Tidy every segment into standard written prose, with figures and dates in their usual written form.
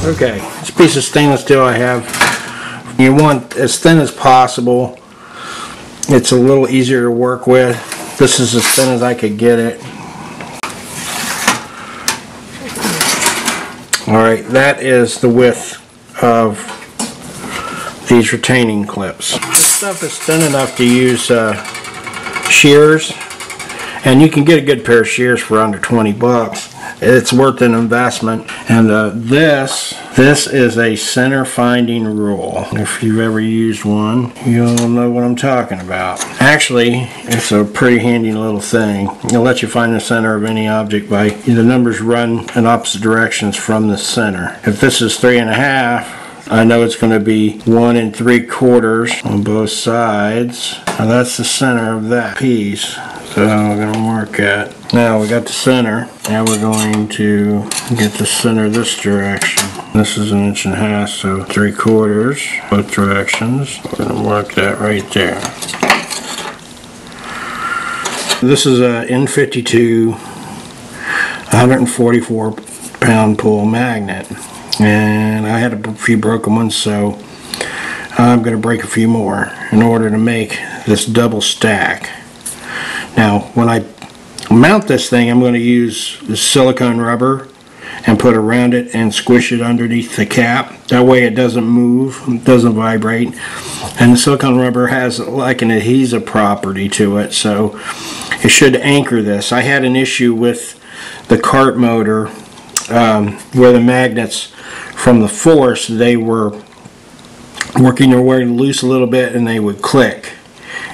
Okay, this piece of stainless steel I have, you want as thin as possible. It's a little easier to work with. This is as thin as I could get it. Alright, that is the width of these retaining clips. This stuff is thin enough to use shears, and you can get a good pair of shears for under 20 bucks. It's worth an investment. And this is a center finding rule. If you've ever used one, you'll know what I'm talking about. Actually, it's a pretty handy little thing. It'll let you find the center of any object by the numbers run in opposite directions from the center. If this is 3.5, I know it's going to be 1 3/4 on both sides. Now that's the center of that piece. So we're going to mark that. Now we got the center. Now we're going to get the center this direction. This is 1.5 inches, so 3/4 both directions. We're going to mark that right there. This is a N52 144 pound pull magnet, and I had a few broken ones, so I'm going to break a few more in order to make this double stack. Now when I mount this thing, I'm going to use the silicone rubber and put around it and squish it underneath the cap. That way it doesn't move, it doesn't vibrate, and the silicone rubber has like an adhesive property to it, so it should anchor this. I had an issue with the cart motor where the magnets from the force, they were working their way loose a little bit and they would click.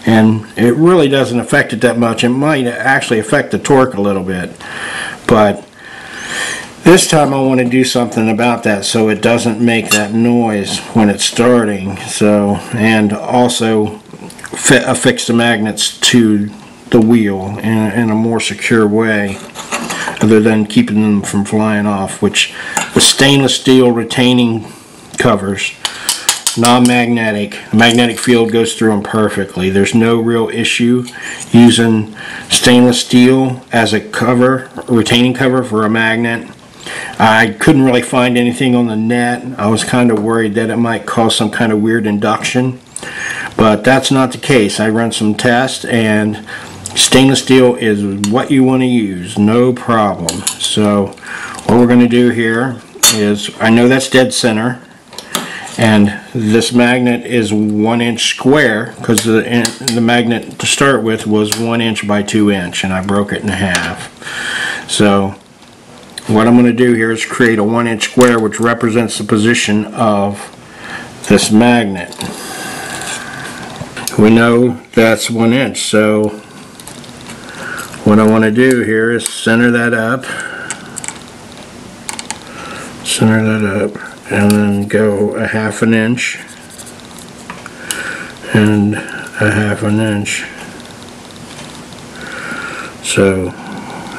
And it really doesn't affect it that much. It might actually affect the torque a little bit, but this time I want to do something about that so it doesn't make that noise when it's starting. So, and also affix the magnets to the wheel in a more secure way, other than keeping them from flying off, which the stainless steel retaining covers, non-magnetic, the magnetic field goes through them perfectly. There's no real issue using stainless steel as a cover, a retaining cover for a magnet. I couldn't really find anything on the net. I was kind of worried that it might cause some kind of weird induction, but that's not the case. I run some tests, and stainless steel is what you want to use, no problem. So what we're going to do here is, I know that's dead center, and this magnet is 1 inch square because the magnet to start with was 1 inch by 2 inch, and I broke it in half. So what I'm going to do here is create a 1 inch square which represents the position of this magnet. We know that's 1 inch, so what I want to do here is center that up, and then go a 1/2 inch and a 1/2 inch. So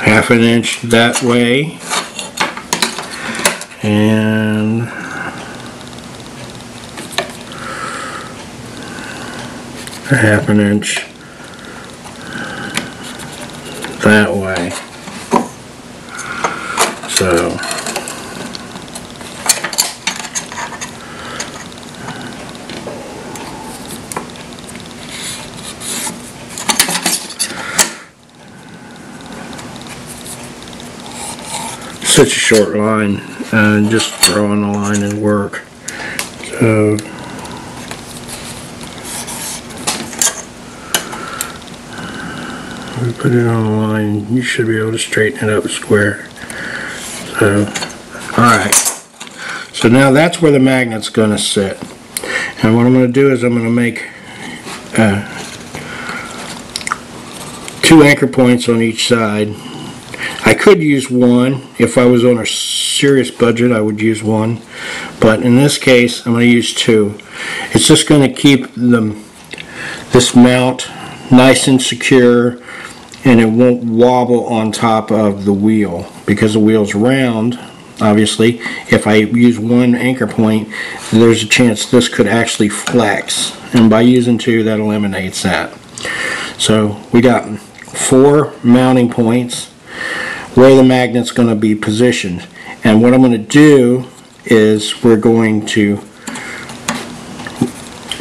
1/2 inch that way, and a 1/2 inch that way. So such a short line, and just drawing a line and work. So we put it on a line, you should be able to straighten it up square. So, alright. So now that's where the magnet's going to sit. And what I'm going to do is I'm going to make 2 anchor points on each side. I could use 1. If I was on a serious budget, I would use 1. But in this case, I'm going to use 2. It's just going to keep this mount nice and secure, and it won't wobble on top of the wheel because the wheel's round. Obviously, if I use 1 anchor point, there's a chance this could actually flex, and by using 2, that eliminates that. So we got 4 mounting points where the magnet's going to be positioned, and what I'm going to do is we're going to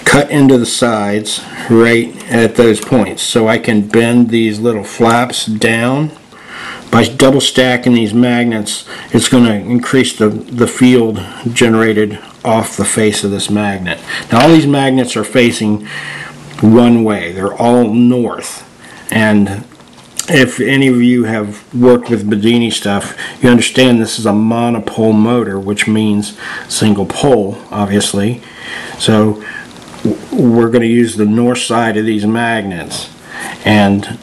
cut into the sides right at those points, so I can bend these little flaps down. By double stacking these magnets, it's going to increase the field generated off the face of this magnet. Now all these magnets are facing one way. They're all north. And if any of you have worked with Bedini stuff, you understand this is a monopole motor, which means single pole, obviously. So we're going to use the north side of these magnets. And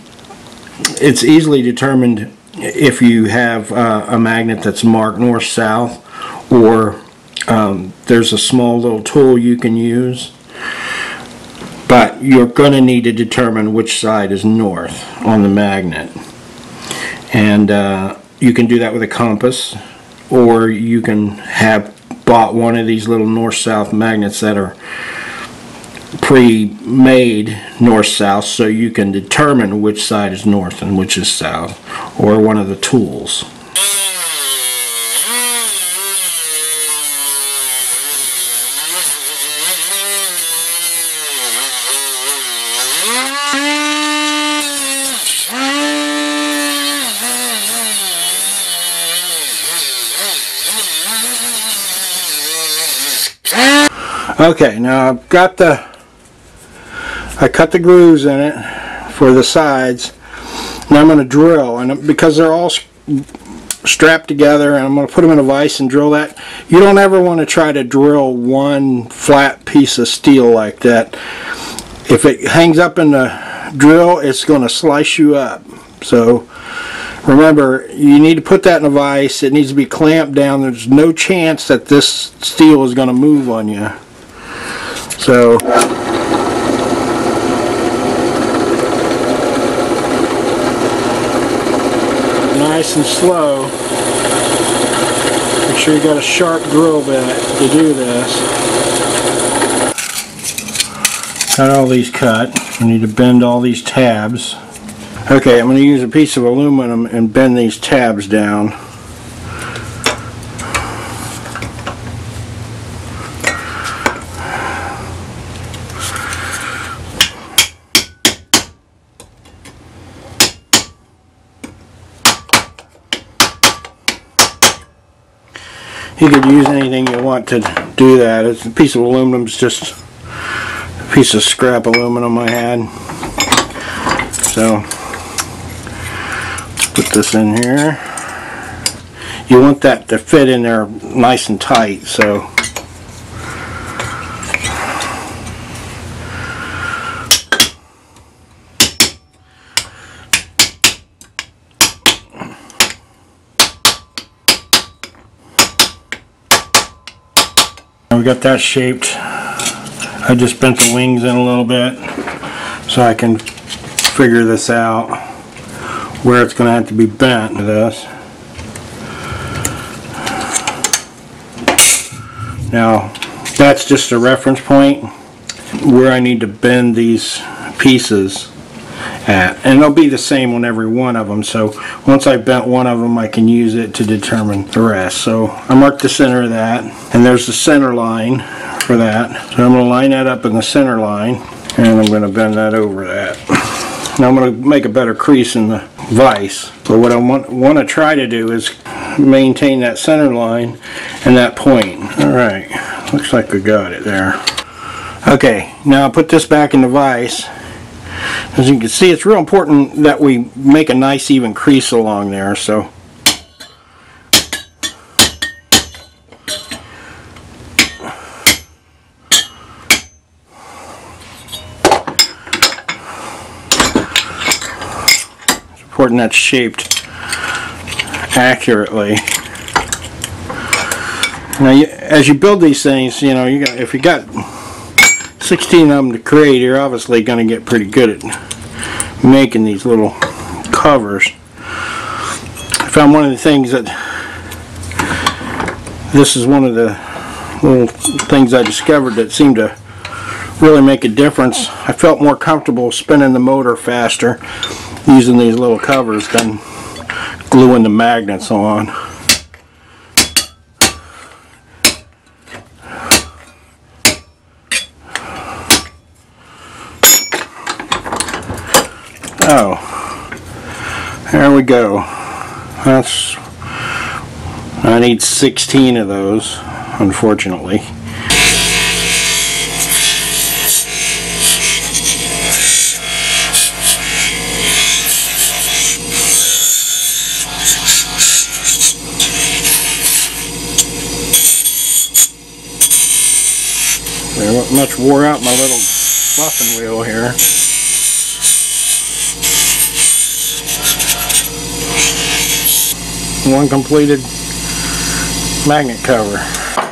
it's easily determined if you have a magnet that's marked north-south, or there's a small little tool you can use, but you're going to need to determine which side is north on the magnet. And you can do that with a compass, or you can have bought one of these little north-south magnets that are pre-made north-south, so you can determine which side is north and which is south, or one of the tools. Okay, now I've got I cut the grooves in it for the sides. Now I'm going to drill, and because they're all strapped together, and I'm going to put them in a vise and drill that. You don't ever want to try to drill one flat piece of steel like that. If it hangs up in the drill, it's going to slice you up. So remember, you need to put that in a vise. It needs to be clamped down. There's no chance that this steel is going to move on you. So nice and slow. Make sure you got a sharp drill bit to do this. Got all these cut. I need to bend all these tabs. Okay, I'm going to use a piece of aluminum and bend these tabs down. You could use anything you want to do that. It's a piece of aluminum, it's just a piece of scrap aluminum I had. So put this in here. You want that to fit in there nice and tight, so we got that shaped. I just bent the wings in a little bit so I can figure this out where it's going to have to be bent to this. Now that's just a reference point where I need to bend these pieces at, and it'll be the same on every one of them. So once I bent one of them, I can use it to determine the rest. So I marked the center of that, and there's the center line for that. So I'm going to line that up in the center line, and I'm going to bend that over that. Now I'm going to make a better crease in the vise. But what I want to try to do is maintain that center line and that point. Alright, looks like we got it there. Okay, now I'll put this back in the vise. As you can see, it's real important that we make a nice even crease along there. So it's important that's shaped accurately. Now, as you build these things, you know, if you got 16 of them to create, you're obviously going to get pretty good at making these little covers. I found one of the things that this is one of the little things I discovered that seemed to really make a difference. I felt more comfortable spinning the motor faster using these little covers than gluing the magnets on. There we go. I need 16 of those, unfortunately. Very much wore out my little muffin wheel here. One completed magnet cover.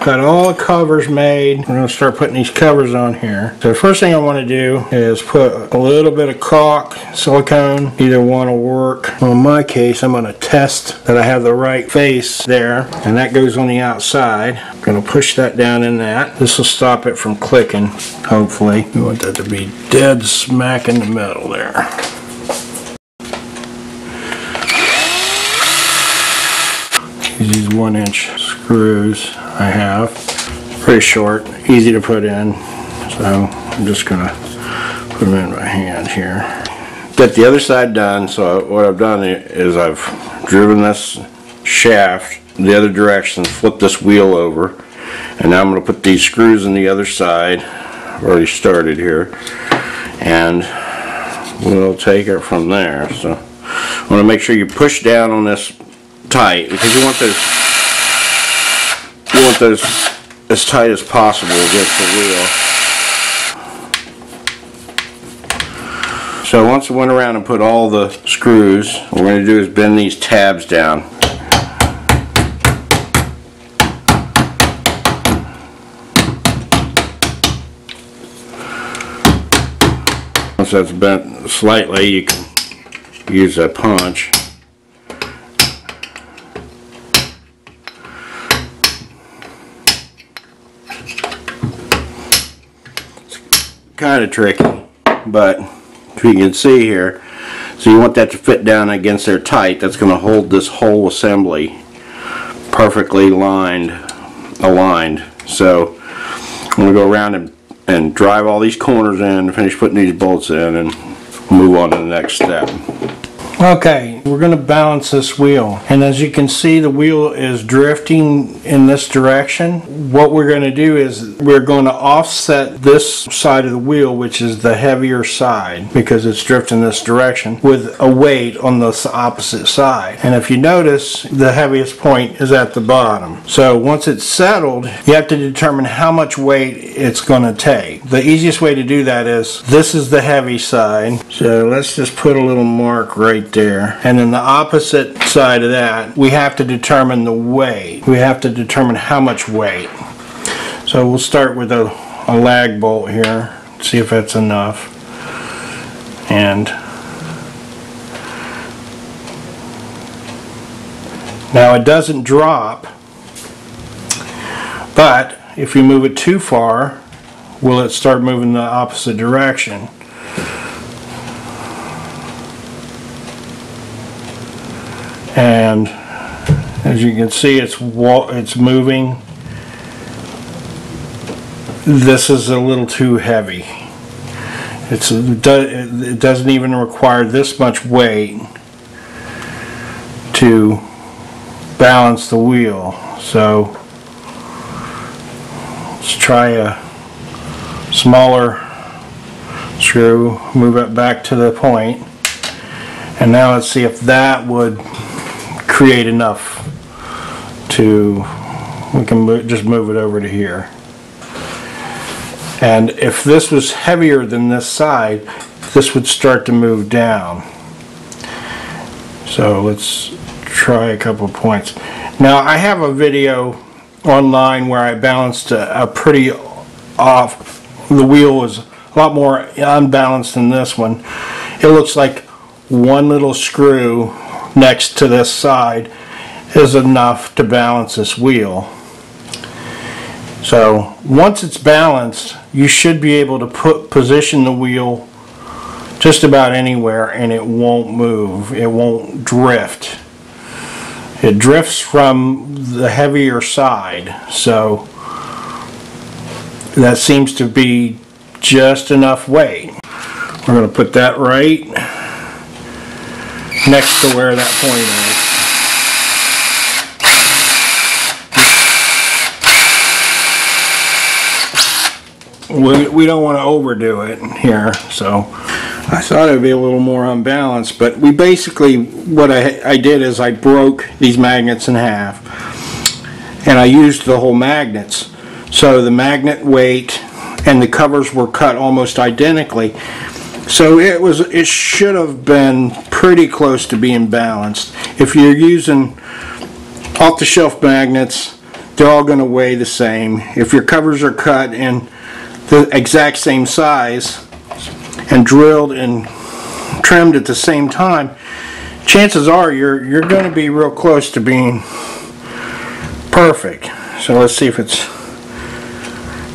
Got all the covers made. We're going to start putting these covers on here. So the first thing I want to do is put a little bit of caulk, silicone. Either one will work. Well, in my case, I'm going to test that I have the right face there, and that goes on the outside. I'm going to push that down in that. This will stop it from clicking, hopefully. We want that to be dead smack in the middle there. These 1-inch screws I have, pretty short, easy to put in, so I'm just going to put them in my hand here. Get the other side done, so what I've done is I've driven this shaft the other direction, flip this wheel over, and now I'm going to put these screws in the other side. I've already started here, and we'll take it from there. So I want to make sure you push down on this tight, because you want those as tight as possible against the wheel. So once I went around and put all the screws, what we're going to do is bend these tabs down. Once that's bent slightly, you can use a punch. Kind of tricky, but if you can see here, so you want that to fit down against there tight. That's going to hold this whole assembly perfectly aligned. So I'm going to go around and drive all these corners in, finish putting these bolts in, and move on to the next step. Okay, we're going to balance this wheel, and as you can see, the wheel is drifting in this direction. What we're going to do is we're going to offset this side of the wheel, which is the heavier side, because it's drifting this direction, with a weight on the opposite side. And if you notice, the heaviest point is at the bottom. So once it's settled, you have to determine how much weight it's going to take. The easiest way to do that is, this is the heavy side, so let's just put a little mark right there, and then the opposite side of that, we have to determine the weight. We have to determine how much weight. So we'll start with a lag bolt here, see if that's enough. And now it doesn't drop, but if you move it too far, will it start moving the opposite direction? And as you can see, it's moving. This is a little too heavy. It doesn't even require this much weight to balance the wheel. So let's try a smaller screw, move it back to the point, and now let's see if that would create enough to, we can just move it over to here. And if this was heavier than this side, this would start to move down. So let's try a couple of points. Now I have a video online where I balanced a pretty off, the wheel was a lot more unbalanced than this one. It looks like one little screw next to this side is enough to balance this wheel. So once it's balanced, you should be able to position the wheel just about anywhere and it won't move, it won't drift. It drifts from the heavier side, so that seems to be just enough weight. We're going to put that right next to where that point is. We don't want to overdo it here, so I thought it would be a little more unbalanced, but we basically, what I did is I broke these magnets in half, and I used the whole magnets. So the magnet weight and the covers were cut almost identically. So it should have been pretty close to being balanced. If you're using off-the-shelf magnets, they're all going to weigh the same. If your covers are cut in the exact same size and drilled and trimmed at the same time, chances are you're going to be real close to being perfect. So let's see if it's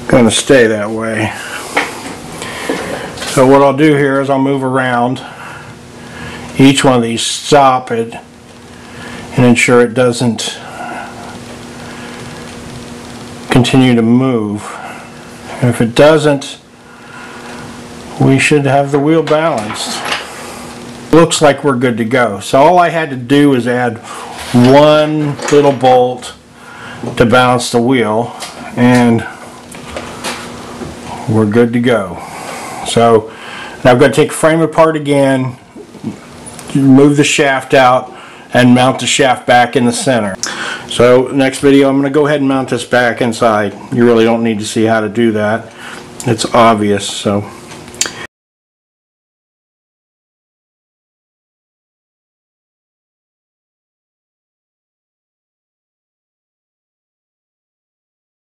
going to stay that way. So what I'll do here is I'll move around each one of these, stop it, and ensure it doesn't continue to move. And if it doesn't, we should have the wheel balanced. Looks like we're good to go. So all I had to do is add one little bolt to balance the wheel, and we're good to go. So now I've got to take the frame apart again, move the shaft out, and mount the shaft back in the center. So next video I'm going to go ahead and mount this back inside. You really don't need to see how to do that. It's obvious. So